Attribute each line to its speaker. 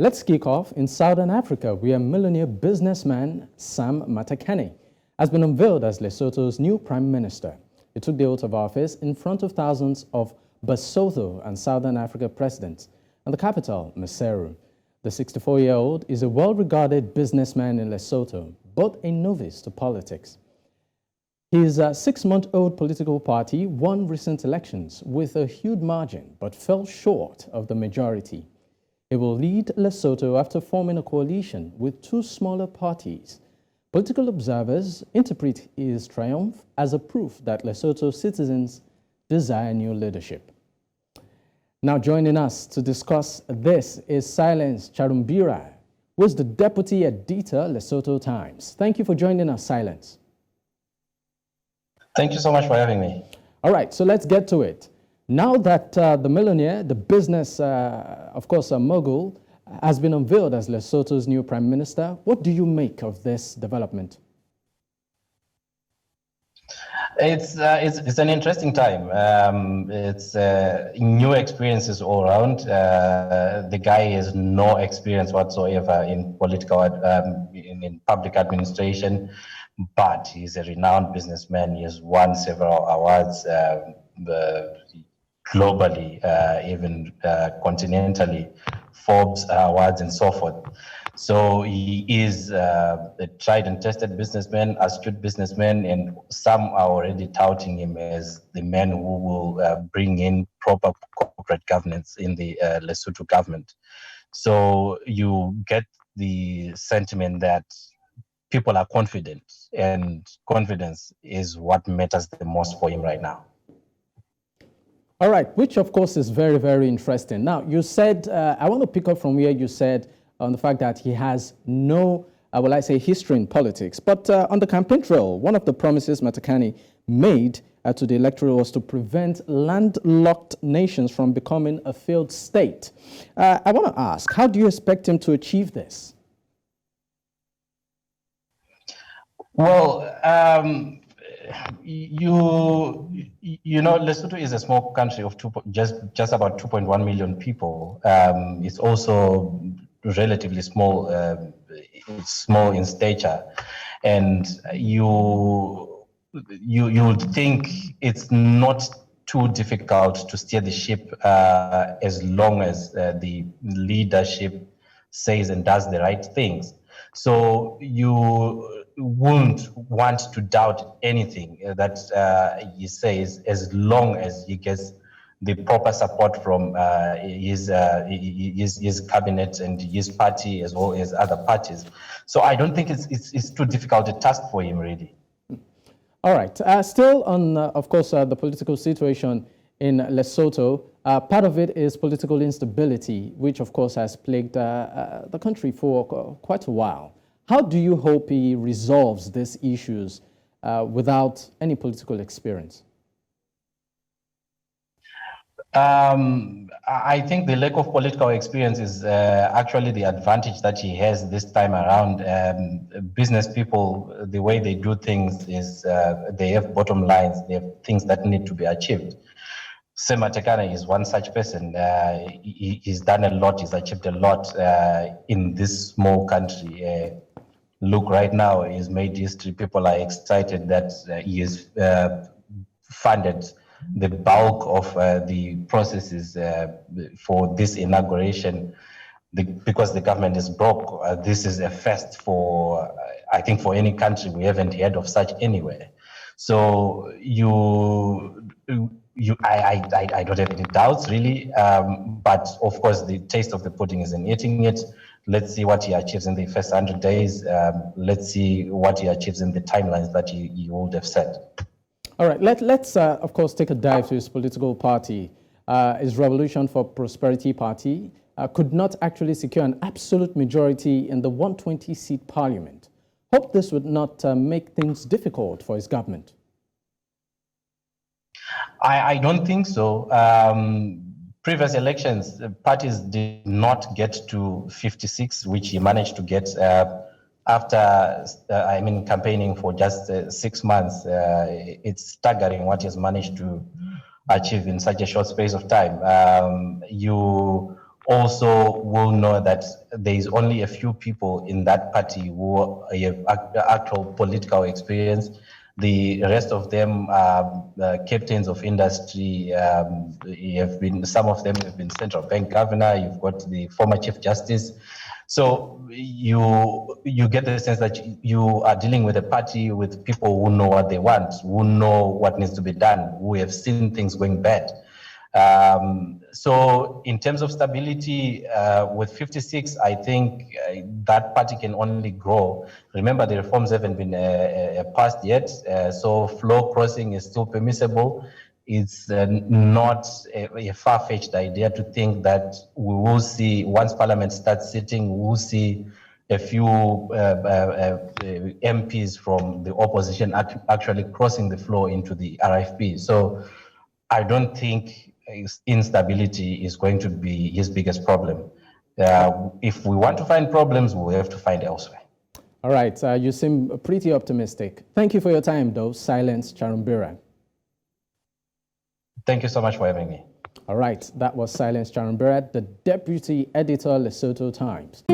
Speaker 1: Let's kick off in Southern Africa, where millionaire businessman Sam Matekane has been unveiled as Lesotho's new prime minister. He took the oath of office in front of thousands of Lesotho and Southern Africa presidents and the capital, Maseru. The 64-year-old is a well-regarded businessman in Lesotho, but a novice to politics. His 6-month-old political party won recent elections with a huge margin, but fell short of the majority. He will lead Lesotho after forming a coalition with 2 smaller parties. Political observers interpret his triumph as a proof that Lesotho citizens desire new leadership. Now joining us to discuss this is Silence Charumbira, who is the Deputy Editor, Lesotho Times. Thank you for joining us, Silence.
Speaker 2: Thank you so much for having me.
Speaker 1: All right, so let's get to it. Now that the millionaire, the business, of course, mogul, has been unveiled as Lesotho's new prime minister, what do you make of this development?
Speaker 2: It's an interesting time. It's new experiences all around. The guy has no experience whatsoever in political, in public administration, but he's a renowned businessman. He has won several awards globally, even continentally, Forbes awards and so forth. So he is a tried and tested businessman, astute businessman, and some are already touting him as the man who will bring in proper corporate governance in the Lesotho government. So you get the sentiment that people are confident, and confidence is what matters the most for him right now.
Speaker 1: All right, which of course is very, very interesting. Now, you said, I want to pick up from where you said on the fact that he has no, will I say, history in politics. But on the campaign trail, one of the promises Matekane made to the electorate was to prevent landlocked nations from becoming a failed state. I want to ask, how do you expect him to achieve this?
Speaker 2: Well, you know, Lesotho is a small country of just about 2.1 million people. It's also relatively small, small in stature, and you would think it's not too difficult to steer the ship as long as the leadership says and does the right things. So you won't want to doubt anything that he says, as long as he gets the proper support from his cabinet and his party, as well as other parties. So I don't think it's too difficult a task for him, really.
Speaker 1: All right. Still on, of course, the political situation in Lesotho, part of it is political instability, which, of course, has plagued the country for quite a while. How do you hope he resolves these issues without any political experience?
Speaker 2: I think the lack of political experience is actually the advantage that he has this time around. Business people, the way they do things is they have bottom lines, they have things that need to be achieved. Sam Matekane is one such person. He's done a lot, he's achieved a lot in this small country. Look, right now, he's made history. People are excited that he has funded the bulk of the processes for this inauguration, because the government is broke. This is a first for, I think, for any country. We haven't heard of such anywhere. So I don't have any doubts, really. But of course, the taste of the pudding is in eating it. Let's see what he achieves in the first 100 days. Let's see what he achieves in the timelines that he would have set.
Speaker 1: All right, let's of course, take a dive to his political party. His Revolution for Prosperity Party could not actually secure an absolute majority in the 120-seat parliament. Hope this would not make things difficult for his government.
Speaker 2: I don't think so. Previous elections, parties did not get to 56, which he managed to get after, campaigning for just 6 months. It's staggering what he's managed to achieve in such a short space of time. You also will know that there is only a few people in that party who have actual political experience. The rest of them are captains of industry. Some of them have been central bank governor. You've got the former chief justice. So you get the sense that you are dealing with a party with people who know what they want, who know what needs to be done, who have seen things going bad. So in terms of stability, with 56, I think that party can only grow. Remember, the reforms haven't been passed yet, so floor crossing is still permissible. It's not a far-fetched idea to think that we will see, once Parliament starts sitting, we will see a few MPs from the opposition actually crossing the floor into the RFP. So I don't think instability is going to be his biggest problem. If we want to find problems, we have to find elsewhere.
Speaker 1: All right, you seem pretty optimistic. Thank you for your time, though, Silence Charumbira.
Speaker 2: Thank you so much for having me.
Speaker 1: All right, that was Silence Charumbira, the Deputy Editor, Lesotho Times.